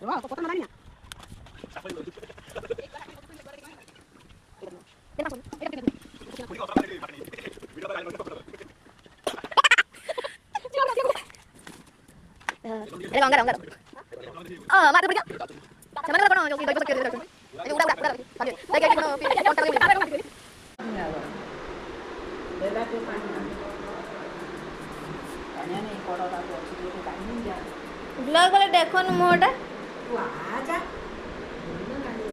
Wah, kok potong marahnya? Enggak. Oh, mak pergi. Sama mana kono yo ibu sakit. Ayo udah. Lagi kono video. Bela tuh panas. Kayaknya nih kalau tak buat sedikit kan ya. Blog वाले देखो न मोड़ा Wah, aja.